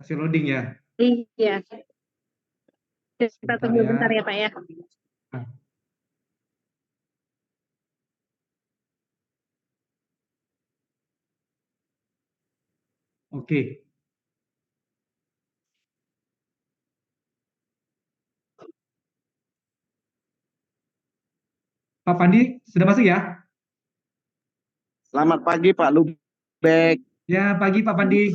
Masih loading ya? Iya, kita Sebentar tunggu ya. bentar ya Pak ya. Ah, Oke, Pak Pandi sudah masuk ya? Selamat pagi Pak Lubek. Ya, pagi Pak Pandi.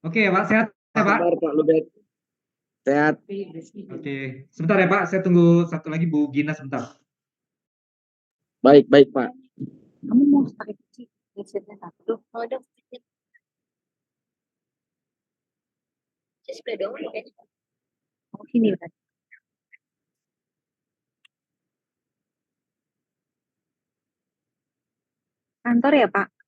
Oke, Pak, sehat ya Pak? Kabar Pak Lubek. Sehat. Oke, sebentar ya Pak, saya tunggu satu lagi Bu Gina sebentar. Baik, baik Pak. Kamu mau pakai kunci headsetnya satu? Oh, udah. Saya sudah dong kayaknya. Oh, sini kan. Kantor ya Pak?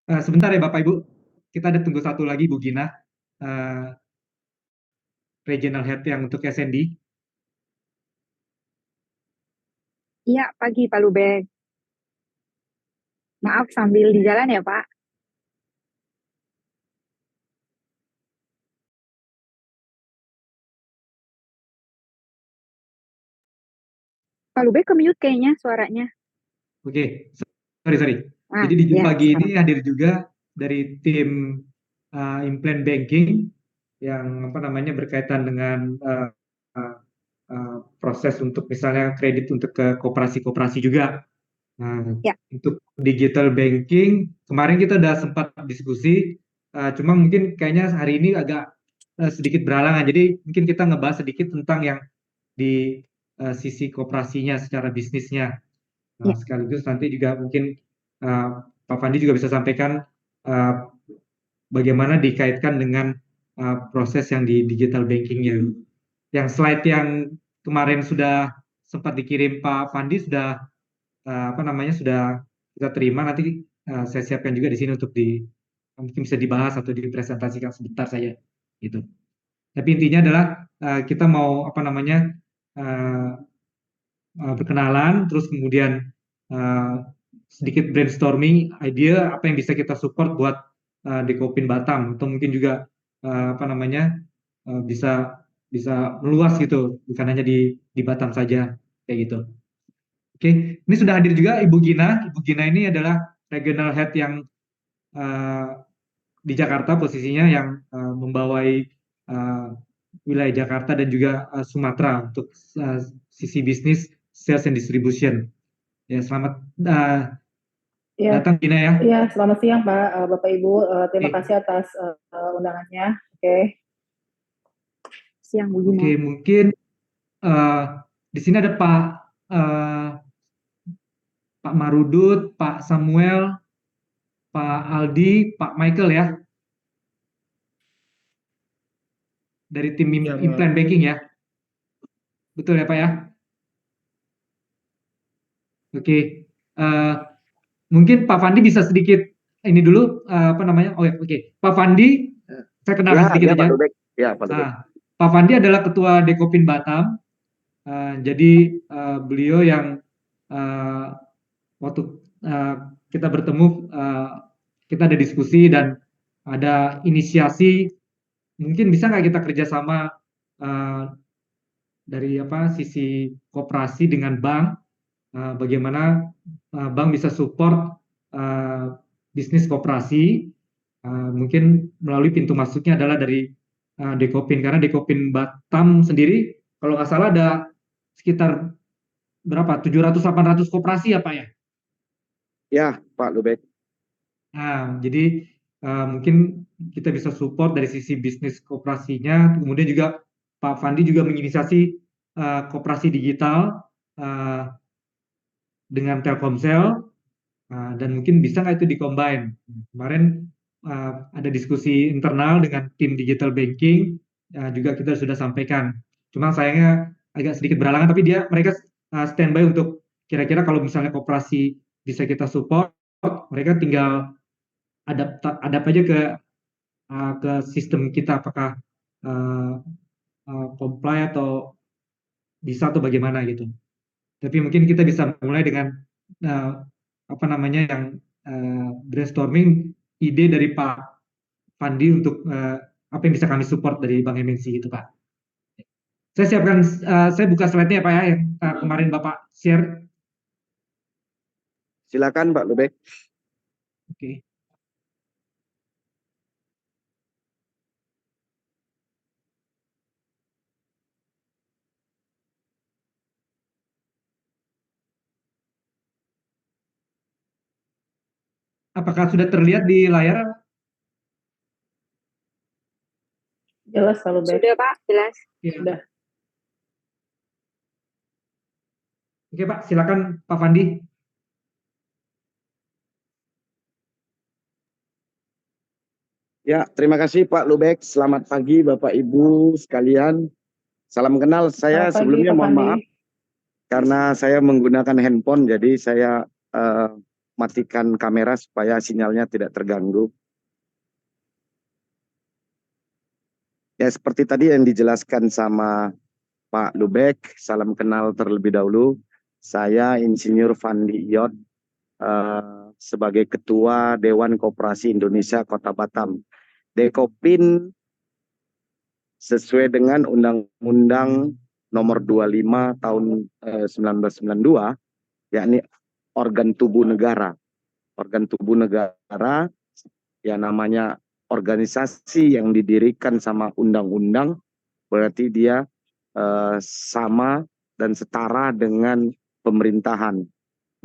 Sebentar ya Bapak Ibu, kita ada tunggu satu lagi Bu Gina, eh, Regional Head yang untuk SND. Iya, pagi Pak Lubek. Maaf sambil di jalan ya Pak. Pak Lubek ke mute kayaknya suaranya. Oke, sorry. Ah, Jadi di ya pagi ini sekarang. hadir juga dari tim Implant Banking yang apa namanya berkaitan dengan uh, proses untuk misalnya kredit untuk ke koperasi-koperasi juga. Nah, Ya, untuk digital banking kemarin kita udah sempat diskusi, cuma mungkin kayaknya hari ini agak sedikit beralangan. Jadi mungkin kita ngebahas sedikit tentang yang di sisi koperasinya secara bisnisnya. ya. Sekaligus nanti juga mungkin uh, Pak Fandi juga bisa sampaikan uh, bagaimana dikaitkan dengan proses yang di digital bankingnya. Yang slide yang kemarin sudah sempat dikirim Pak Fandi sudah apa namanya sudah kita terima, nanti saya siapkan juga di sini untuk mungkin bisa dibahas atau dipresentasikan sebentar saja gitu. Tapi intinya adalah kita mau apa namanya uh, berkenalan, terus kemudian uh, sedikit brainstorming ide apa yang bisa kita support buat Dekopin Batam, atau mungkin juga apa namanya bisa bisa meluas gitu, bukan hanya di Batam saja kayak gitu. Oke, ini sudah hadir juga Ibu Gina. Ibu Gina ini adalah regional head yang uh, di Jakarta posisinya, yang membawai uh, wilayah Jakarta dan juga Sumatera untuk uh, sisi bisnis sales and distribution. Ya, selamat Ya, datang Gina ya. ya, selamat siang Pak, Bapak Ibu. Terima Oke, kasih atas undangannya. Oke. Siang Bu oke, Gina. mungkin uh, di sini ada uh, Pak Marudut, Pak Samuel, Pak Aldi, Pak Michael ya. dari tim Ya, Pak. implant banking ya. Betul ya Pak ya? Oke. Mungkin Pak Fandi bisa sedikit ini dulu apa namanya? Oh ya, oke. Pak Fandi, saya kenalkan sedikit Pak aja. Lubek. Ya, Pak Lubek. Pak Fandi adalah ketua Dekopin Batam. Jadi beliau yang waktu kita bertemu, kita ada diskusi dan ada inisiasi. Mungkin bisa nggak kita kerjasama dari sisi koperasi dengan bank, bagaimana bank bisa support bisnis koperasi, mungkin melalui pintu masuknya adalah dari Dekopin, karena Dekopin Batam sendiri kalau nggak salah ada sekitar berapa 700-800 koperasi ya Pak ya? Ya, Pak Lubek. Jadi mungkin kita bisa support dari sisi bisnis koperasinya, kemudian juga Pak Fandi juga menginisiasi koperasi digital dengan Telkomsel, dan mungkin bisa nggak itu dikombine. Kemarin ada diskusi internal dengan tim digital banking, juga kita sudah sampaikan. Cuma sayangnya agak sedikit berhalangan, tapi mereka standby untuk kira-kira kalau misalnya koperasi bisa kita support, mereka tinggal adapt aja ke sistem kita, apakah comply atau bisa atau bagaimana gitu. Tapi mungkin kita bisa mulai dengan yang brainstorming ide dari Pak Fandi untuk apa yang bisa kami support dari Bank MNC gitu Pak. Saya siapkan, saya buka slide-nya ya Pak ya, yang kemarin Bapak share. Silakan Pak Lubek. Oke. Apakah sudah terlihat di layar? Jelas kalau baik. Sudah Pak, jelas. Ya. Sudah. Oke Pak, silakan Pak Fandi. Ya, terima kasih Pak Lubek. Selamat pagi Bapak Ibu sekalian. Salam kenal. Saya Selamat pagi, sebelumnya Pak mohon Fandi. maaf karena saya menggunakan handphone, jadi saya matikan kamera supaya sinyalnya tidak terganggu. Ya, seperti tadi yang dijelaskan sama Pak Lubek, salam kenal terlebih dahulu. Saya Insinyur Fandi Iyot, sebagai Ketua Dewan Koperasi Indonesia Kota Batam. Dekopin sesuai dengan Undang-Undang Nomor 25 Tahun 1992, yakni organ tubuh negara. Organ tubuh negara ya namanya organisasi yang didirikan sama undang-undang, berarti dia sama dan setara dengan pemerintahan.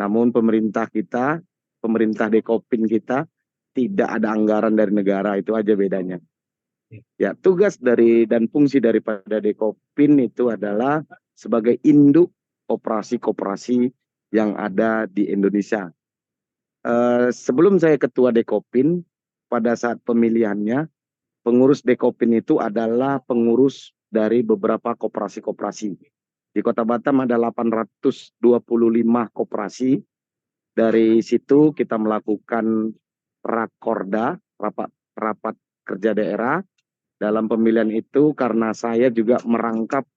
Namun pemerintah kita, pemerintah Dekopin kita tidak ada anggaran dari negara, itu aja bedanya. Ya, tugas dari dan fungsi daripada Dekopin itu adalah sebagai induk koperasi-koperasi yang ada di Indonesia. Sebelum saya ketua Dekopin, pada saat pemilihannya, pengurus Dekopin itu adalah pengurus dari beberapa koperasi-koperasi. Di Kota Batam ada 825 koperasi. Dari situ kita melakukan rakorda, rapat kerja daerah. Dalam pemilihan itu karena saya juga merangkap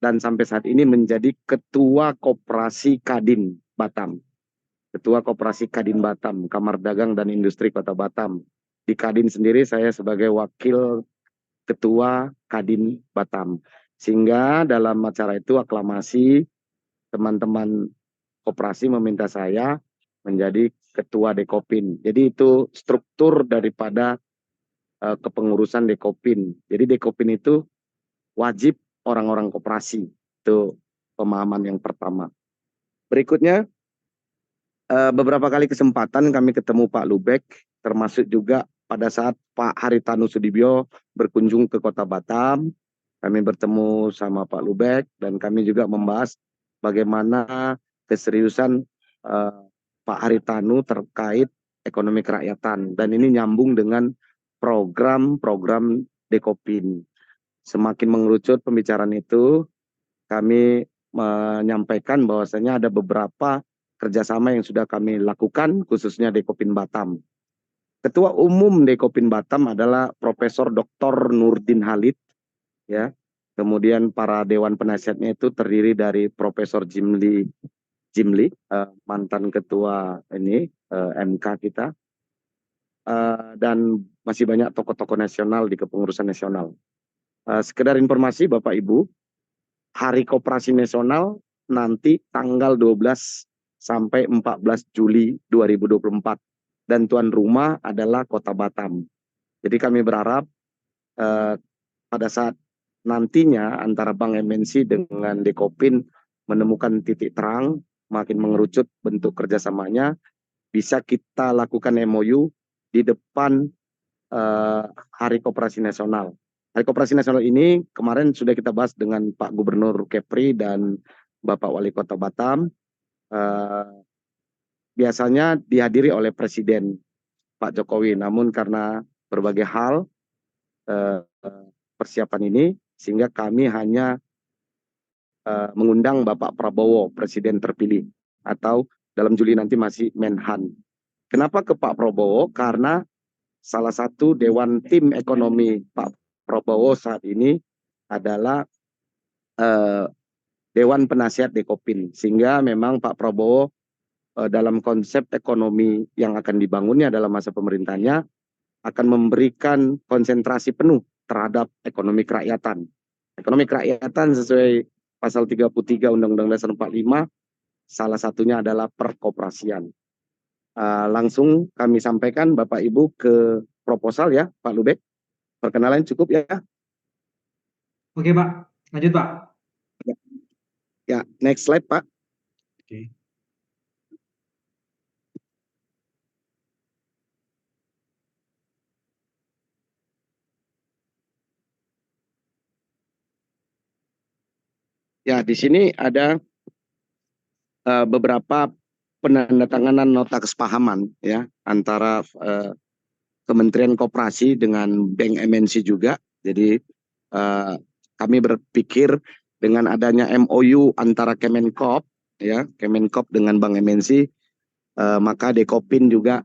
dan sampai saat ini menjadi Ketua Koperasi Kadin Batam. Ketua Koperasi Kadin Batam, Kamar Dagang dan Industri Kota Batam. Di Kadin sendiri saya sebagai Wakil Ketua Kadin Batam. Sehingga dalam acara itu aklamasi teman-teman koperasi meminta saya menjadi Ketua Dekopin. Jadi itu struktur daripada kepengurusan Dekopin. Jadi Dekopin itu wajib orang-orang koperasi. Itu pemahaman yang pertama. Berikutnya, beberapa kali kesempatan kami ketemu Pak Lubek, termasuk juga pada saat Pak Haritanu Sudibyo berkunjung ke Kota Batam. Kami bertemu sama Pak Lubek dan kami juga membahas bagaimana keseriusan Pak Haritanu terkait ekonomi kerakyatan. Dan ini nyambung dengan program-program Dekopin. semakin mengerucut pembicaraan itu, kami menyampaikan bahwasanya ada beberapa kerjasama yang sudah kami lakukan, khususnya Dekopin Batam. Ketua Umum Dekopin Batam adalah Profesor Dr. Nurdin Halid, ya. Kemudian para dewan penasihatnya itu terdiri dari Profesor Jimli, mantan ketua ini MK kita, dan masih banyak tokoh-tokoh nasional di kepengurusan nasional. Sekedar informasi Bapak Ibu, Hari Koperasi Nasional nanti tanggal 12 sampai 14 Juli 2024. Dan tuan rumah adalah Kota Batam. Jadi kami berharap pada saat nantinya antara Bank MNC dengan Dekopin menemukan titik terang, makin mengerucut bentuk kerjasamanya, bisa kita lakukan MOU di depan Hari Koperasi Nasional. Hari Koperasi Nasional ini kemarin sudah kita bahas dengan Pak Gubernur Kepri dan Bapak Wali Kota Batam. Biasanya dihadiri oleh Presiden Pak Jokowi, namun karena berbagai hal persiapan ini, sehingga kami hanya mengundang Bapak Prabowo, Presiden terpilih, atau dalam Juli nanti masih Menhan. Kenapa ke Pak Prabowo? Karena salah satu dewan tim ekonomi Pak Prabowo saat ini adalah Dewan Penasihat Dekopin, sehingga memang Pak Prabowo dalam konsep ekonomi yang akan dibangunnya dalam masa pemerintahannya akan memberikan konsentrasi penuh terhadap ekonomi kerakyatan. Ekonomi kerakyatan sesuai pasal 33 Undang-Undang Dasar 45, salah satunya adalah perkoperasian. Langsung kami sampaikan Bapak Ibu ke proposal ya Pak Lubek. Perkenalan cukup ya. Oke Pak, lanjut Pak. Ya, next slide Pak. Oke. Ya, di sini ada beberapa penandatanganan nota kesepahaman ya antara Kementerian Koperasi dengan Bank MNC juga. Jadi kami berpikir dengan adanya MOU antara Kemenkop ya, Kemenkop dengan Bank MNC, maka Dekopin juga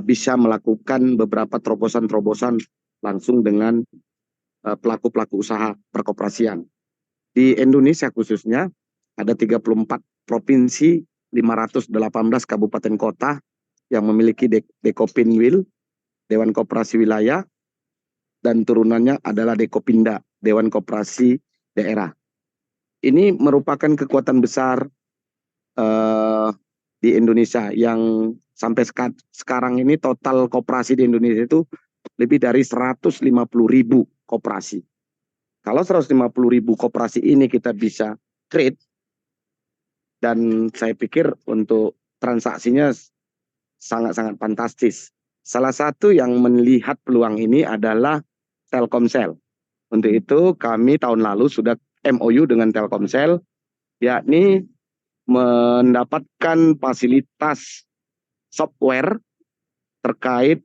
bisa melakukan beberapa terobosan-terobosan langsung dengan pelaku-pelaku usaha perkoperasian. Di Indonesia khususnya ada 34 provinsi, 518 kabupaten kota yang memiliki Dekopin Wil, Dewan Koperasi Wilayah, dan turunannya adalah Dekopinda, Dewan Koperasi Daerah. Ini merupakan kekuatan besar di Indonesia yang sampai sekarang ini total koperasi di Indonesia itu lebih dari 150.000 koperasi. Kalau 150.000 koperasi ini kita bisa create, dan saya pikir untuk transaksinya sangat-sangat fantastis. Salah satu yang melihat peluang ini adalah Telkomsel. Untuk itu kami tahun lalu sudah MOU dengan Telkomsel, yakni mendapatkan fasilitas software terkait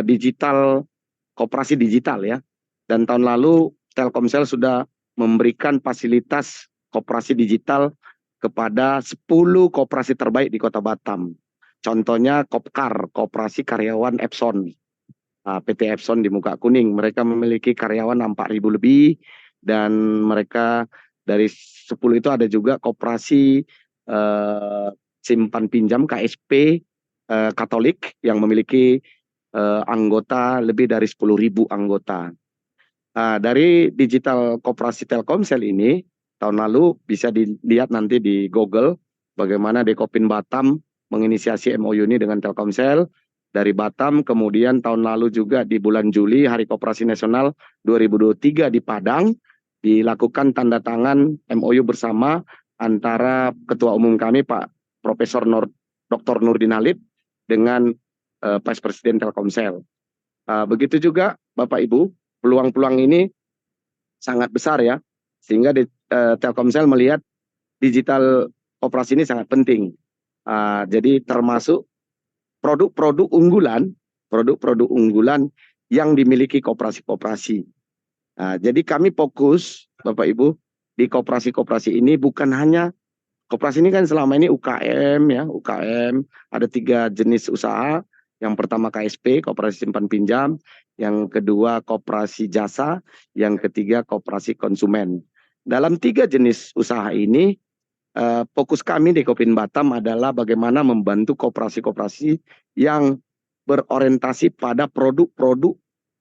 digital, koperasi digital ya. Dan tahun lalu Telkomsel sudah memberikan fasilitas koperasi digital kepada 10 koperasi terbaik di Kota Batam. Contohnya Kopkar, Koperasi Karyawan Epson. PT Epson di Muka Kuning, mereka memiliki karyawan 4.000 lebih, dan mereka dari 10 itu ada juga koperasi simpan pinjam KSP Katolik yang memiliki anggota lebih dari 10.000 anggota. Dari digital koperasi Telkomsel ini tahun lalu bisa dilihat nanti di Google bagaimana Dekopin Batam menginisiasi MOU ini dengan Telkomsel dari Batam. Kemudian tahun lalu juga di bulan Juli Hari Koperasi Nasional 2023 di Padang dilakukan tanda tangan MOU bersama antara Ketua Umum kami Pak Profesor Dr. Nurdin Halid dengan Vice Presiden Telkomsel. Begitu juga Bapak Ibu, peluang-peluang ini sangat besar ya, sehingga Telkomsel melihat digital koperasi ini sangat penting. Jadi termasuk produk-produk unggulan yang dimiliki koperasi-koperasi. Nah, jadi kami fokus, Bapak Ibu, di koperasi-koperasi ini bukan hanya koperasi ini kan selama ini UKM ya, UKM ada 3 jenis usaha. Yang pertama KSP, koperasi simpan pinjam, yang kedua koperasi jasa, yang ketiga koperasi konsumen. Dalam 3 jenis usaha ini, fokus kami di Kopin Batam adalah bagaimana membantu koperasi-koperasi yang berorientasi pada produk-produk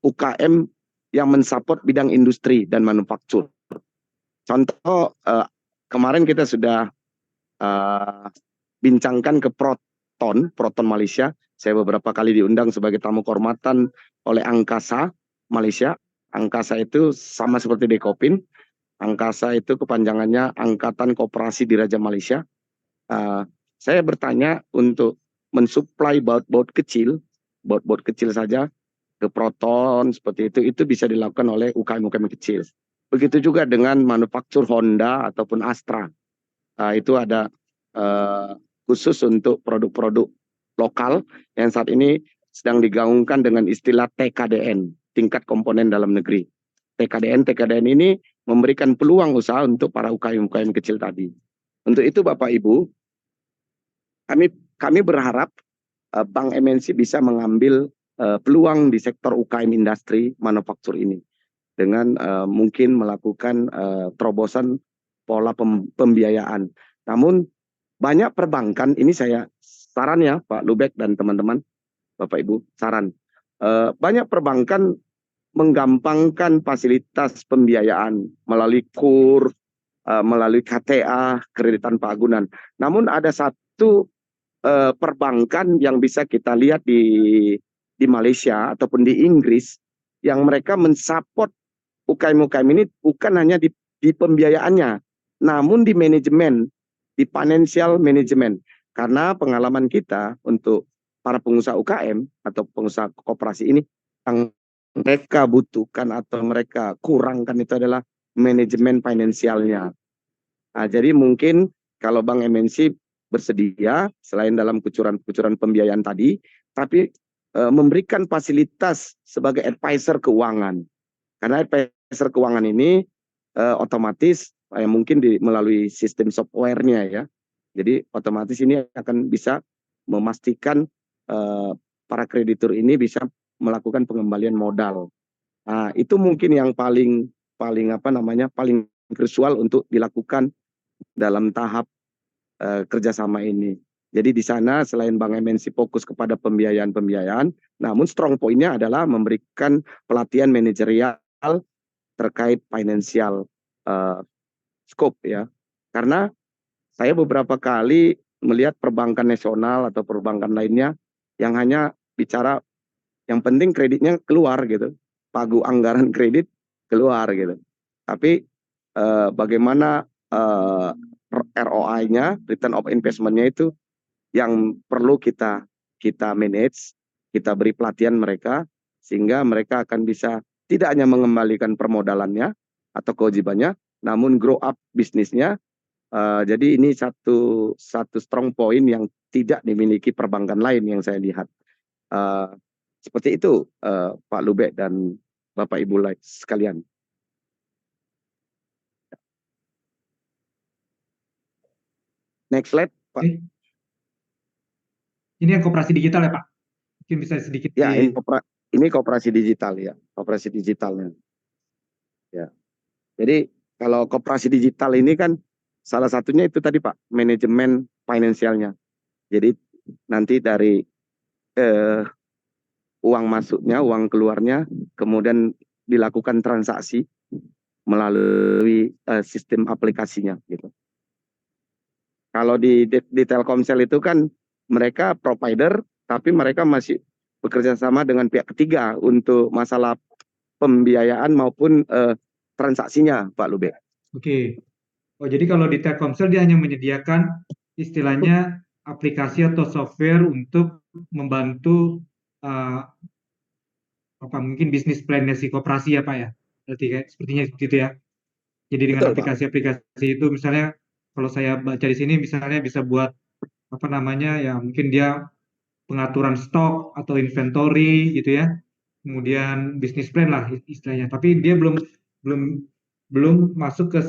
UKM yang mensupport bidang industri dan manufaktur. Contoh, kemarin kita sudah bincangkan ke Proton Malaysia. Saya beberapa kali diundang sebagai tamu kehormatan oleh Angkasa Malaysia. Angkasa itu sama seperti Dekopin. Angkasa itu kepanjangannya Angkatan Koperasi Diraja Malaysia. Saya bertanya untuk mensuplai baut-baut kecil saja ke Proton seperti itu bisa dilakukan oleh UKM-UKM kecil. Begitu juga dengan manufaktur Honda ataupun Astra. Itu ada khusus untuk produk-produk lokal yang saat ini sedang digaungkan dengan istilah TKDN, tingkat komponen dalam negeri. TKDN ini memberikan peluang usaha untuk para UKM-UKM kecil tadi. Untuk itu Bapak Ibu, kami berharap Bank MNC bisa mengambil peluang di sektor UKM industri manufaktur ini dengan mungkin melakukan terobosan pola pembiayaan. Namun banyak perbankan, ini saya saran ya Pak Lubek dan teman-teman, Bapak Ibu, saran. Banyak perbankan menggampangkan fasilitas pembiayaan melalui KUR, melalui KTA, kredit tanpa agunan. Namun ada satu perbankan yang bisa kita lihat di Malaysia ataupun di Inggris yang mereka mensupport UKM-UKM ini bukan hanya di pembiayaannya, namun di manajemen, di financial management. Karena pengalaman kita untuk para pengusaha UKM atau pengusaha koperasi ini, yang mereka butuhkan atau mereka kurangkan itu adalah manajemen finansialnya. Nah, jadi mungkin kalau Bank MNC bersedia, selain dalam kucuran pembiayaan tadi, tapi memberikan fasilitas sebagai advisor keuangan. Karena advisor keuangan ini otomatis mungkin melalui sistem software-nya ya. Jadi otomatis ini akan bisa memastikan para kreditur ini bisa melakukan pengembalian modal. Nah, itu mungkin yang paling krusial untuk dilakukan dalam tahap kerjasama ini. Jadi di sana selain Bank MNC fokus kepada pembiayaan, namun strong point-nya adalah memberikan pelatihan manajerial terkait financial scope ya. Karena saya beberapa kali melihat perbankan nasional atau perbankan lainnya yang hanya bicara yang penting kreditnya keluar gitu. Pagu anggaran kredit keluar gitu. Tapi bagaimana ROI-nya, return of investment-nya itu yang perlu kita manage, kita beri pelatihan mereka sehingga mereka akan bisa tidak hanya mengembalikan permodalannya atau kewajibannya, namun grow up bisnisnya. Jadi ini satu strong point yang tidak dimiliki perbankan lain yang saya lihat. Seperti itu Pak Lubek dan Bapak Ibu sekalian. Next slide, Pak. Ini yang koperasi digital ya Pak? Mungkin bisa sedikit. Ya, ini koperasi digital ya, koperasi digitalnya. Ya. Jadi kalau koperasi digital ini kan salah satunya itu tadi Pak, manajemen finansialnya. Jadi nanti dari uang masuknya, uang keluarnya, kemudian dilakukan transaksi melalui sistem aplikasinya gitu. Kalau di Telkomsel itu kan mereka provider, tapi mereka masih bekerja sama dengan pihak ketiga untuk masalah pembiayaan maupun transaksinya, Pak Lubek. Oke. Oh, jadi kalau di Telkomsel dia hanya menyediakan istilahnya aplikasi atau software untuk membantu mungkin bisnis plan-nya si koperasi ya Pak ya. Berarti kayak sepertinya seperti itu ya. Jadi dengan aplikasi-aplikasi itu misalnya kalau saya baca di sini misalnya bisa buat ya mungkin dia pengaturan stok atau inventory gitu ya. Kemudian bisnis plan lah istilahnya. Tapi dia belum belum belum masuk ke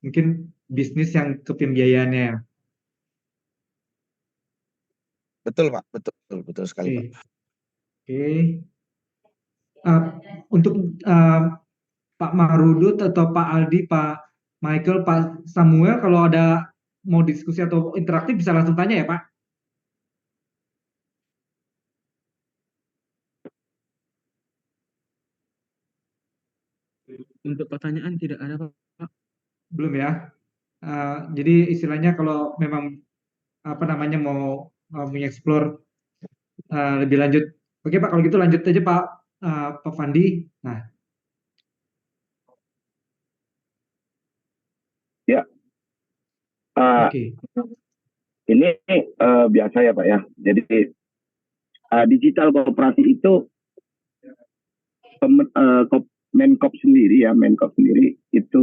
mungkin bisnis yang ke pembiayaannya. Betul Pak, betul sekali Pak. Oke. Untuk Pak Marudut atau Pak Aldi, Pak Michael, Pak Samuel, kalau ada mau diskusi atau interaktif bisa langsung tanya ya Pak. Untuk pertanyaan tidak ada Pak. Belum ya. Jadi istilahnya kalau memang apa namanya mau mengeksplor lebih lanjut. Oke Pak, kalau gitu lanjut aja Pak Fandi. Nah, Ya, oke. ini biasa ya Pak ya. Jadi digital koperasi itu Menkop sendiri itu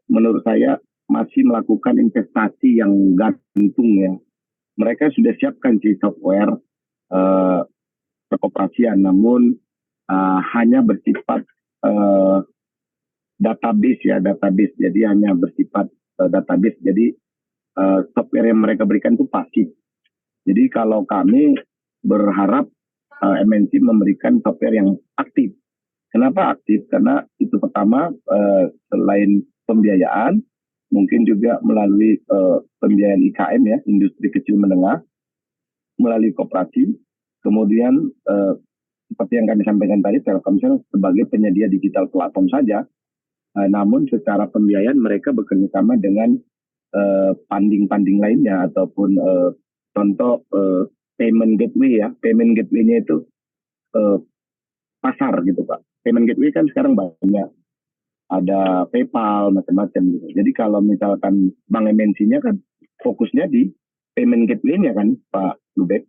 menurut saya masih melakukan investasi yang gantung ya. Mereka sudah siapkan sih software perkoperasian, namun hanya bersifat database. Jadi hanya bersifat database. Jadi software yang mereka berikan itu pasif. Jadi kalau kami berharap MNC memberikan software yang aktif. Kenapa aktif? Karena itu pertama selain pembiayaan, mungkin juga melalui pembiayaan IKM ya, industri kecil menengah, melalui koperasi. Kemudian seperti yang kami sampaikan tadi, Telkomsel sebagai penyedia digital platform saja, namun secara pembiayaan mereka bekerja sama dengan funding lainnya ataupun contoh payment gateway ya. Payment gateway-nya itu pasar gitu Pak. Payment gateway kan sekarang banyak. Ada PayPal, macam-macam gitu. Jadi kalau misalkan Bank MNC-nya kan fokusnya di payment gateway-nya kan Pak Lubek.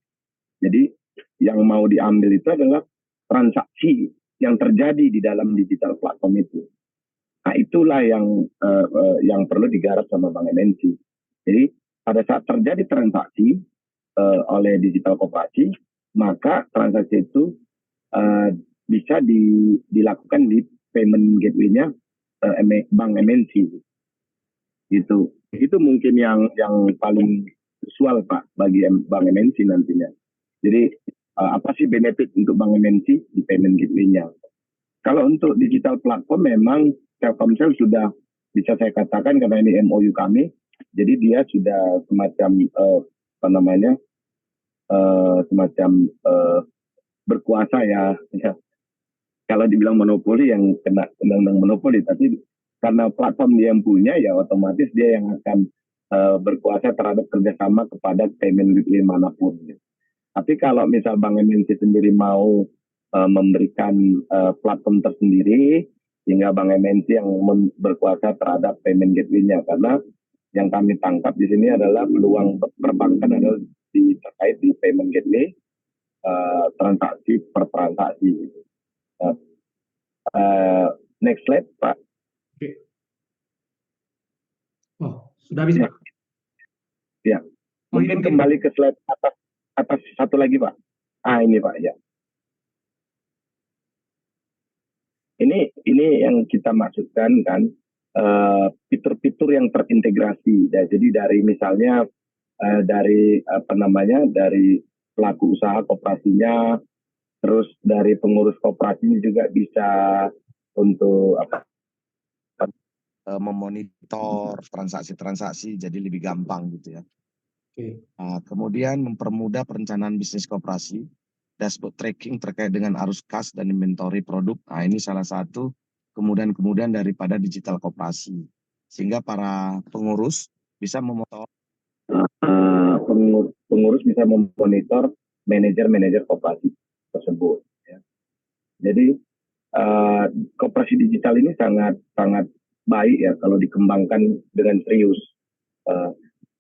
Jadi yang mau diambil itu adalah transaksi yang terjadi di dalam digital platform itu. Nah itulah yang perlu digarap sama Bank MNC. Jadi pada saat terjadi transaksi oleh digital koperasi, maka transaksi itu bisa dilakukan di payment gateway-nya Bank MNC. Itu mungkin yang paling usual Pak bagi Bank MNC nantinya. Jadi apa sih benefit untuk Bank MNC di payment gateway-nya? Kalau untuk digital platform memang Telkomsel sudah bisa saya katakan karena ini MOU kami, jadi dia sudah semacam semacam berkuasa ya. Kalau dibilang monopoli yang kena undang-undang monopoli, tapi karena platform dia yang punya ya otomatis dia yang akan berkuasa terhadap kerjasama kepada payment gateway manapun. Tapi kalau misal Bank MNC sendiri mau memberikan platform tersendiri, sehingga Bank MNC yang berkuasa terhadap payment gateway-nya, karena yang kami tangkap di sini adalah peluang perbankan adalah terkait di payment gateway, transaksi per transaksi. Next slide Pak. Oke. Oh, sudah habis Pak? Ya. Mungkin kembali ke slide atas satu lagi Pak. Ini Pak ya. Ini yang kita maksudkan kan fitur-fitur yang terintegrasi. Jadi dari misalnya dari pelaku usaha koperasinya, terus dari pengurus koperasinya juga bisa untuk memonitor transaksi-transaksi jadi lebih gampang gitu ya. Nah, kemudian mempermudah perencanaan bisnis koperasi, dashboard tracking terkait dengan arus kas dan inventory produk. Nah, ini salah satu kemudian daripada digital koperasi, sehingga para pengurus bisa memonitor manajer koperasi tersebut. Ya. Jadi koperasi digital ini sangat baik ya kalau dikembangkan dengan serius.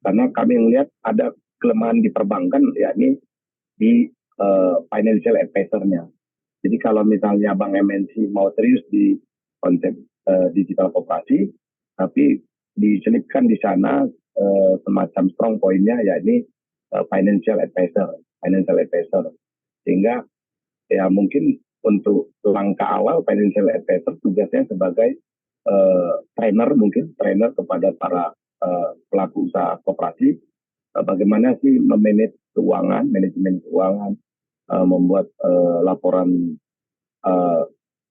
Karena kami melihat ada kelemahan di perbankan, yakni di financial advisor-nya. Jadi kalau misalnya Bank MNC mau serius di konsep digital koperasi, tapi diselipkan di sana semacam strong point-nya, yakni financial advisor. Sehingga ya mungkin untuk langkah awal financial advisor tugasnya sebagai trainer kepada para pelaku usaha koperasi, bagaimana sih memanage keuangan, manajemen keuangan, membuat laporan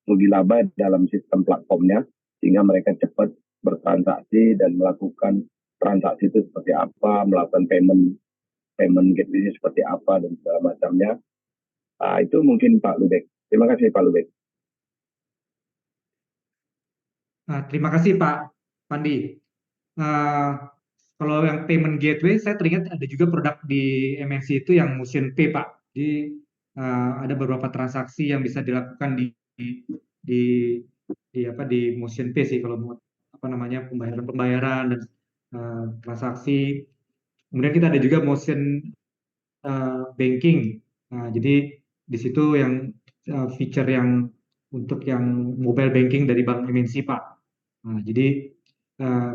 rugi laba dalam sistem platformnya, sehingga mereka cepat bertransaksi dan melakukan transaksi itu seperti apa, melakukan payment gateway seperti apa dan segala macamnya. Itu mungkin Pak Lubek. Terima kasih Pak Lubek. Terima kasih Pak Pandi. Kalau yang payment gateway, saya teringat ada juga produk di MNC itu yang Motion Pay Pak. Jadi ada beberapa transaksi yang bisa dilakukan di Motion Pay sih kalau mau pembayaran dan transaksi. Kemudian kita ada juga Motion Banking. Jadi di situ yang feature yang untuk yang mobile banking dari Bank MNC Pak. Jadi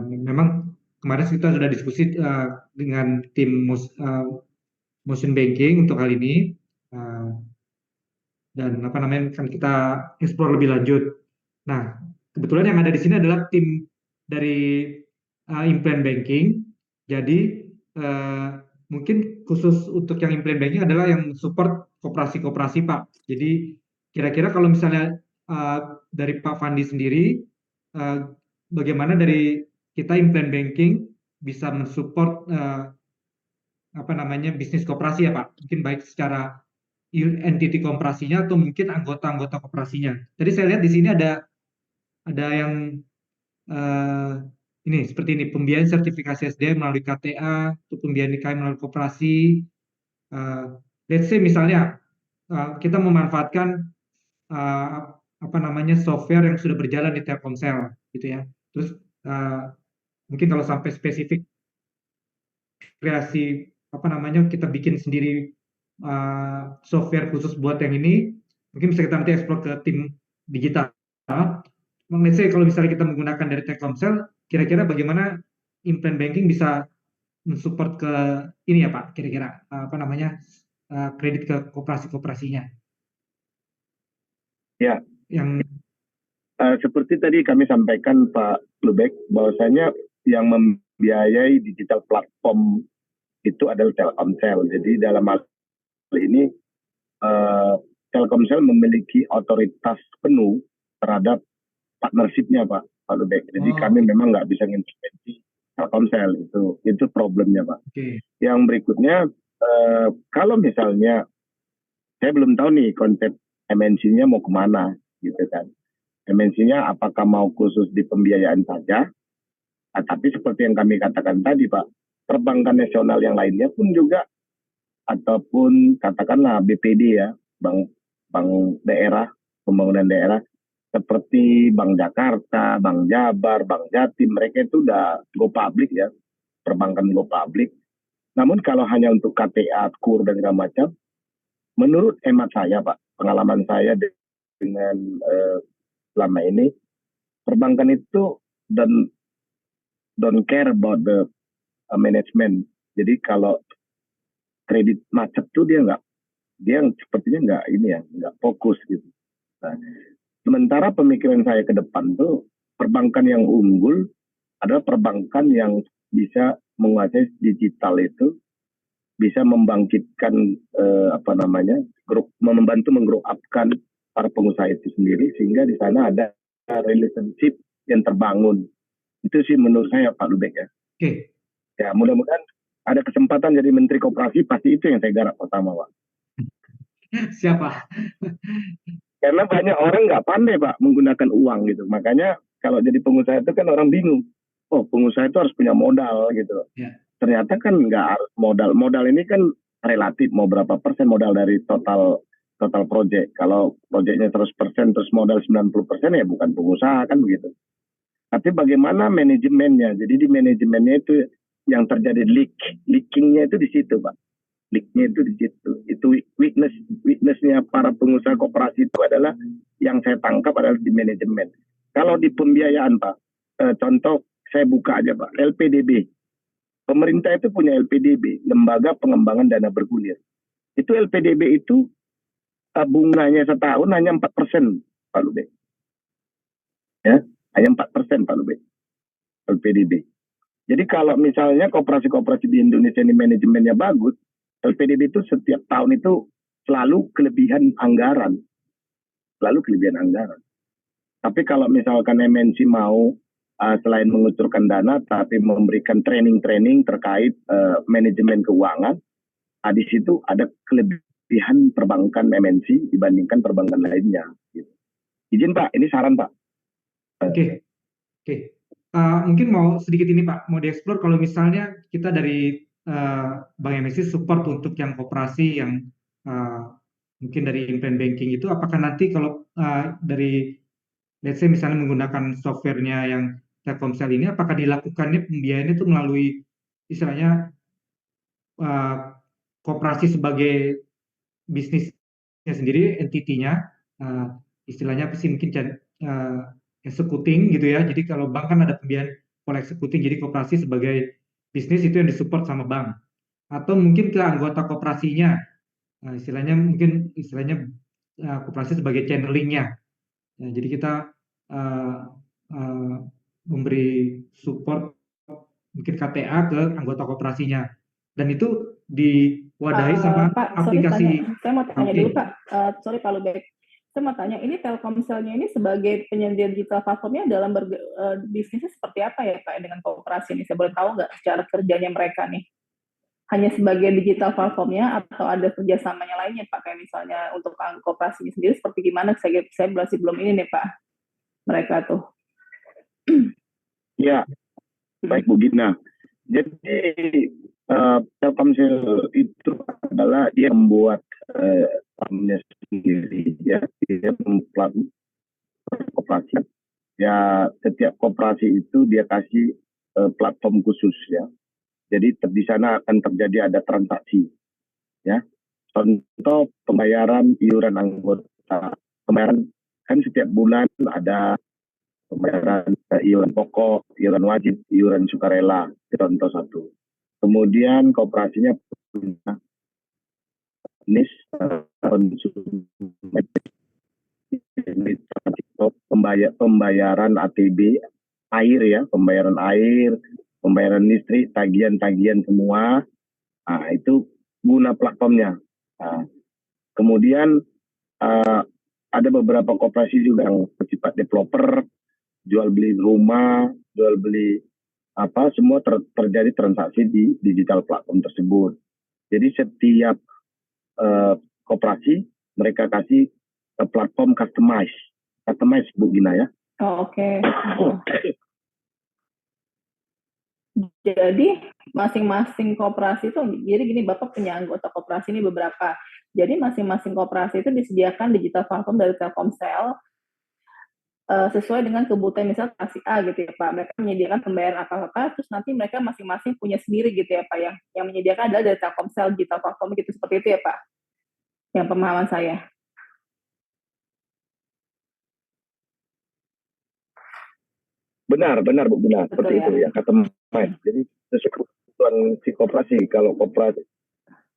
memang kemarin kita sudah diskusi dengan tim Motion Banking untuk hal ini dan kan kita explore lebih lanjut. Nah, kebetulan yang ada di sini adalah tim dari Implant Banking. Jadi mungkin khusus untuk yang Implant Banking adalah yang support koperasi-koperasi Pak. Jadi kira-kira kalau misalnya dari Pak Fandi sendiri, bagaimana dari kita Implant Banking bisa mensupport bisnis koperasi ya Pak? Mungkin baik secara entity koperasinya atau mungkin anggota-anggota koperasinya. Tadi saya lihat di sini ada yang ini seperti ini, pembiayaan sertifikasi SDM melalui KTA, untuk pembiayaan IKM melalui koperasi. Let's say misalnya kita memanfaatkan software yang sudah berjalan di Telkomsel gitu ya. Terus mungkin kalau sampai spesifik kreasi kita bikin sendiri software khusus buat yang ini, mungkin bisa kita nanti explore ke tim digital. Let's say kalau misalnya kita menggunakan dari Telkomsel, kira-kira bagaimana Implant Banking bisa mensupport ke ini ya Pak, kira-kira kredit ke koperasi-koperasinya. Ya. Yang seperti tadi kami sampaikan Pak Lubek, bahwasanya yang membiayai digital platform itu adalah Telkomsel. Jadi dalam hal ini Telkomsel memiliki otoritas penuh terhadap partnership-nya Pak Lubek. Jadi kami memang nggak bisa intervensi Telkomsel, itu problemnya Pak. Okay. Yang berikutnya, kalau misalnya saya belum tahu nih konsep MNC-nya mau kemana gitu kan. MNC-nya apakah mau khusus di pembiayaan saja? Tapi seperti yang kami katakan tadi Pak, perbankan nasional yang lainnya pun juga, ataupun katakanlah BPD ya, bank daerah, pembangunan daerah, seperti Bank Jakarta, Bank Jabar, Bank Jatim, mereka itu udah go public ya, perbankan go public. Namun kalau hanya untuk KTA, KUR dan segala macam, menurut hemat saya Pak, pengalaman saya dengan selama ini, perbankan itu don't care about the management. Jadi kalau kredit macet tuh dia sepertinya nggak fokus gitu. Nah, sementara pemikiran saya ke depan tuh perbankan yang unggul adalah perbankan yang bisa menguasai digital itu, bisa membangkitkan membantu menggrow up-kan para pengusaha itu sendiri, sehingga di sana ada relationship yang terbangun. Itu sih menurut saya Pak Lubek ya. Oke. Ya mudah-mudahan ada kesempatan jadi Menteri Koperasi, pasti itu yang saya garap pertama Pak. Siapa? Karena banyak orang nggak pandai Pak menggunakan uang gitu. Makanya kalau jadi pengusaha itu kan orang bingung. Oh, pengusaha itu harus punya modal gitu. Yeah. Ternyata kan nggak harus modal. Modal ini kan relatif, mau berapa persen modal dari total project. Kalau projectnya 100% terus modal 90% ya bukan pengusaha kan begitu. Tapi bagaimana manajemennya? Jadi di manajemennya itu yang terjadi leakingnya itu di situ Pak. Leaknya itu di situ. Itu weaknessnya para pengusaha koperasi itu adalah yang saya tangkap adalah di manajemen. Kalau di pembiayaan Pak, contoh saya buka aja Pak, LPDB. Pemerintah itu punya LPDB, Lembaga Pengembangan Dana Bergulir. Itu LPDB itu bunganya setahun hanya 4%, Pak Lubek. Ya, hanya 4%, Pak Lubek, LPDB. Jadi kalau misalnya koperasi-koperasi di Indonesia ini manajemennya bagus, LPDB itu setiap tahun itu selalu kelebihan anggaran. Selalu kelebihan anggaran. Tapi kalau misalkan MNC mau selain mengucurkan dana, tapi memberikan training-training terkait manajemen keuangan, di situ ada kelebihan perbankan MNC dibandingkan perbankan lainnya. Gitu. Izin Pak, ini saran Pak. Oke. Mungkin mau sedikit ini Pak, mau dieksplor kalau misalnya kita dari Bank MNC support untuk yang koperasi yang mungkin dari investment banking itu, apakah nanti kalau dari let's say misalnya menggunakan softwarenya yang Telkomsel ini, apakah dilakukannya pembiayaannya itu melalui istilahnya koperasi sebagai bisnisnya sendiri, entitinya, istilahnya apa sih, mungkin executing gitu ya. Jadi kalau bank kan ada pembiayaan kalau executing, jadi koperasi sebagai bisnis itu yang disupport sama bank. Atau mungkin ke anggota koperasinya, istilahnya koperasi sebagai channelingnya. Jadi kita memberi support mungkin KTA ke anggota koperasinya. Dan itu diwadahi sama Pak, aplikasi. saya mau tanya dulu Pak. Sorry Pak Lubek. Saya mau tanya, ini Telkomselnya ini sebagai penyedia digital platformnya dalam bisnisnya seperti apa ya Pak dengan koperasi ini? Saya boleh tahu nggak secara kerjanya mereka nih? Hanya sebagai digital platformnya atau ada kerjasamanya lainnya Pak? Kayak misalnya untuk koperasinya sendiri seperti gimana? Saya masih belum ini nih Pak. Mereka tuh. Ya, baik Bu Gina. Jadi Telkomsel itu adalah dia membuat platformnya sendiri, ya, dia membuat koperasi. Ya, setiap koperasi itu dia kasih platform khusus ya. Jadi di sana akan terjadi ada transaksi, ya. Contoh pembayaran iuran anggota, pembayaran kan setiap bulan ada pembayaran iuran pokok, iuran wajib, iuran sukarela, contoh satu. Kemudian koperasinya punya jenis pembayaran ATB, air ya, pembayaran air, pembayaran listrik, tagihan-tagihan semua. Nah, itu guna platformnya. Nah, kemudian ada beberapa koperasi juga yang bersifat developer, jual beli rumah, jual beli apa, semua terjadi transaksi di digital platform tersebut. Jadi setiap koperasi mereka kasih platform customize Bu Gina ya. Oh, oke. Jadi masing-masing koperasi itu, jadi gini, Bapak punya anggota koperasi ini beberapa. Jadi masing-masing koperasi itu disediakan digital platform dari Telkomsel sesuai dengan kebutuhan, misal kasih A gitu ya Pak. Mereka menyediakan pembayaran apa-apa, terus nanti mereka masing-masing punya sendiri gitu ya Pak. Yang menyediakan adalah dari Telkomsel digital platform gitu, seperti itu ya Pak. Yang pemahaman saya. Benar Bu Gina, seperti ya? itu ya, customize. Jadi sesuai kebutuhan si koperasi. Kalau koperasi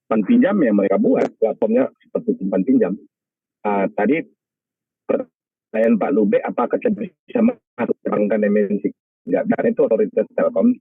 simpan pinjam ya mereka buat platformnya seperti simpan pinjam. Tadi pertanyaan Pak Lubek, apakah saya bisa masuk perbankan MNC? Enggak, itu otoritas Telkom